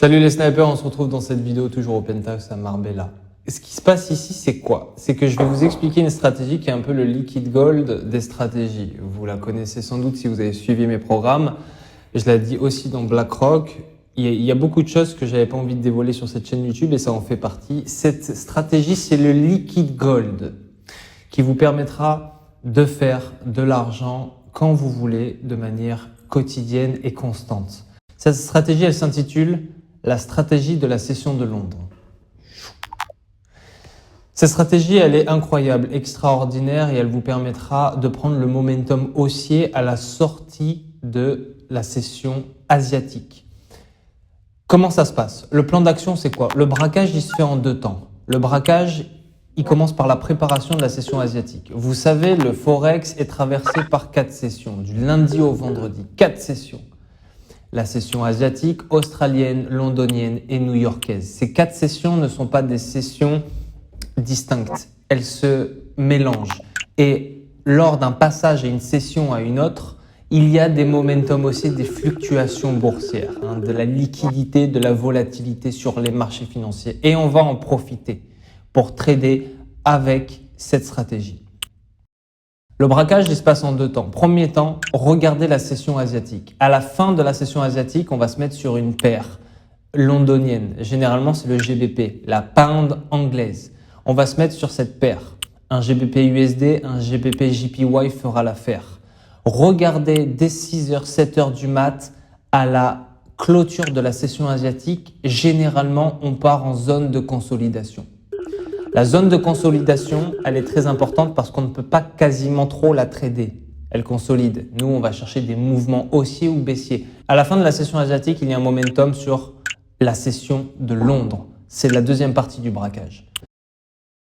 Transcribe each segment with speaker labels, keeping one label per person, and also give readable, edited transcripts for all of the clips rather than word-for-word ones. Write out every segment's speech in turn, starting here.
Speaker 1: Salut les snipers, on se retrouve dans cette vidéo toujours au Penthouse à Marbella. Ce qui se passe ici, c'est quoi? C'est que je vais vous expliquer une stratégie qui est un peu le liquid gold des stratégies. Vous la connaissez sans doute si vous avez suivi mes programmes. Je l'ai dit aussi dans BlackRock. Il y a beaucoup de choses que j'avais pas envie de dévoiler sur cette chaîne YouTube et ça en fait partie. Cette stratégie, c'est le liquid gold qui vous permettra de faire de l'argent quand vous voulez de manière quotidienne et constante. Cette stratégie, elle s'intitule la stratégie de la session de Londres. Cette stratégie, elle est incroyable, extraordinaire et elle vous permettra de prendre le momentum haussier à la sortie de la session asiatique. Comment ça se passe? Le plan d'action, c'est quoi? Le braquage, il se fait en deux temps. Le braquage, il commence par la préparation de la session asiatique. Vous savez, le Forex est traversé par 4 sessions, du lundi au vendredi, 4 sessions. La session asiatique, australienne, londonienne et new-yorkaise. Ces 4 sessions ne sont pas des sessions distinctes. Elles se mélangent. Et lors d'un passage d'une session à une autre, il y a des momentum aussi, des fluctuations boursières, de la liquidité, de la volatilité sur les marchés financiers. Et on va en profiter pour trader avec cette stratégie. Le braquage, il se passe en deux temps. Premier temps, regardez la session asiatique. À la fin de la session asiatique, on va se mettre sur une paire londonienne. Généralement, c'est le GBP, la pound anglaise. On va se mettre sur cette paire. Un GBP USD, un GBP JPY fera l'affaire. Regardez dès 6h, 7h du mat à la clôture de la session asiatique. Généralement, on part en zone de consolidation. La zone de consolidation, elle est très importante parce qu'on ne peut pas quasiment trop la trader. Elle consolide. Nous, on va chercher des mouvements haussiers ou baissiers. À la fin de la session asiatique, il y a un momentum sur la session de Londres. C'est la deuxième partie du braquage.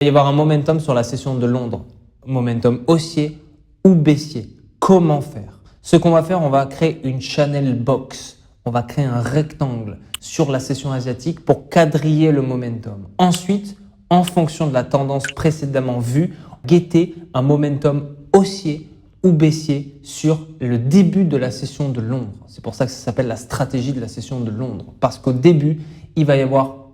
Speaker 1: Il va y avoir un momentum sur la session de Londres. Momentum haussier ou baissier. Comment faire? Ce qu'on va faire, on va créer une channel box. On va créer un rectangle sur la session asiatique pour quadriller le momentum. Ensuite, en fonction de la tendance précédemment vue, guetter un momentum haussier ou baissier sur le début de la session de Londres. C'est pour ça que ça s'appelle la stratégie de la session de Londres. Parce qu'au début, il va y avoir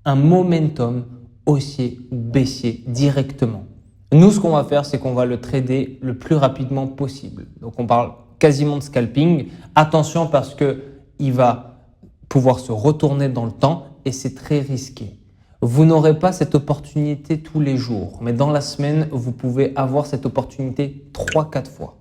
Speaker 1: un momentum haussier ou baissier directement. Nous, ce qu'on va faire, c'est qu'on va le trader le plus rapidement possible. Donc, on parle quasiment de scalping. Attention parce qu'il va pouvoir se retourner dans le temps et c'est très risqué. Vous n'aurez pas cette opportunité tous les jours, mais dans la semaine, vous pouvez avoir cette opportunité 3-4 fois.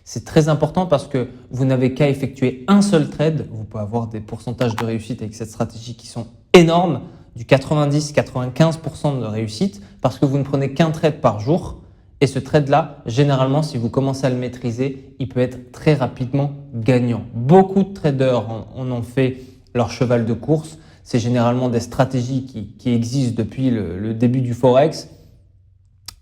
Speaker 1: C'est très important parce que vous n'avez qu'à effectuer un seul trade. Vous pouvez avoir des pourcentages de réussite avec cette stratégie qui sont énormes, du 90-95% de réussite parce que vous ne prenez qu'un trade par jour. Et ce trade-là, généralement, si vous commencez à le maîtriser, il peut être très rapidement gagnant. Beaucoup de traders en ont fait leur cheval de course. C'est généralement des stratégies qui existent depuis le début du Forex,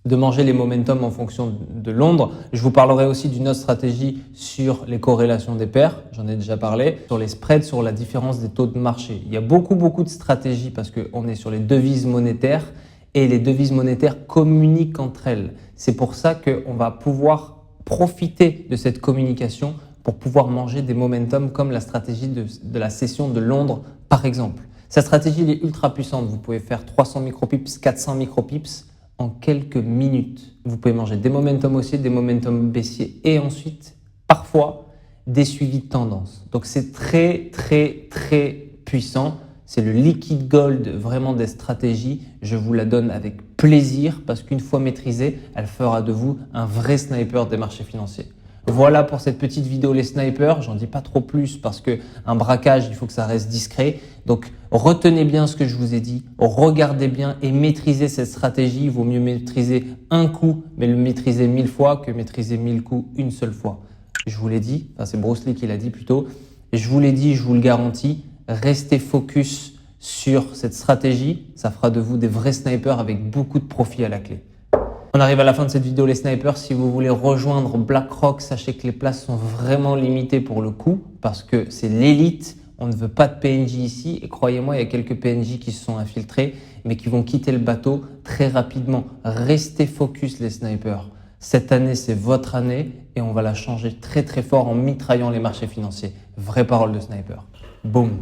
Speaker 1: de manger les momentum en fonction de Londres. Je vous parlerai aussi d'une autre stratégie sur les corrélations des paires, j'en ai déjà parlé, sur les spreads, sur la différence des taux de marché. Il y a beaucoup de stratégies parce qu'on est sur les devises monétaires et les devises monétaires communiquent entre elles. C'est pour ça qu'on va pouvoir profiter de cette communication pour pouvoir manger des momentum comme la stratégie de la session de Londres par exemple. Cette stratégie elle est ultra puissante. Vous pouvez faire 300 micropips, 400 micropips en quelques minutes. Vous pouvez manger des momentum haussiers, des momentum baissiers et ensuite, parfois, des suivis de tendance. Donc, c'est très puissant. C'est le liquid gold vraiment des stratégies. Je vous la donne avec plaisir parce qu'une fois maîtrisée, elle fera de vous un vrai sniper des marchés financiers. Voilà pour cette petite vidéo les snipers, j'en dis pas trop plus parce que un braquage, il faut que ça reste discret. Donc retenez bien ce que je vous ai dit, regardez bien et maîtrisez cette stratégie. Il vaut mieux maîtriser un coup, mais le maîtriser 1000 fois que maîtriser 1000 coups une seule fois. Je vous l'ai dit, enfin c'est Bruce Lee qui l'a dit plutôt. Je vous l'ai dit, je vous le garantis, restez focus sur cette stratégie. Ça fera de vous des vrais snipers avec beaucoup de profit à la clé. On arrive à la fin de cette vidéo les snipers. Si vous voulez rejoindre BlackRock, sachez que les places sont vraiment limitées pour le coup parce que c'est l'élite. On ne veut pas de PNJ ici et croyez-moi, il y a quelques PNJ qui se sont infiltrés mais qui vont quitter le bateau très rapidement. Restez focus les snipers. Cette année, c'est votre année et on va la changer très fort en mitraillant les marchés financiers. Vraie parole de sniper. Boum.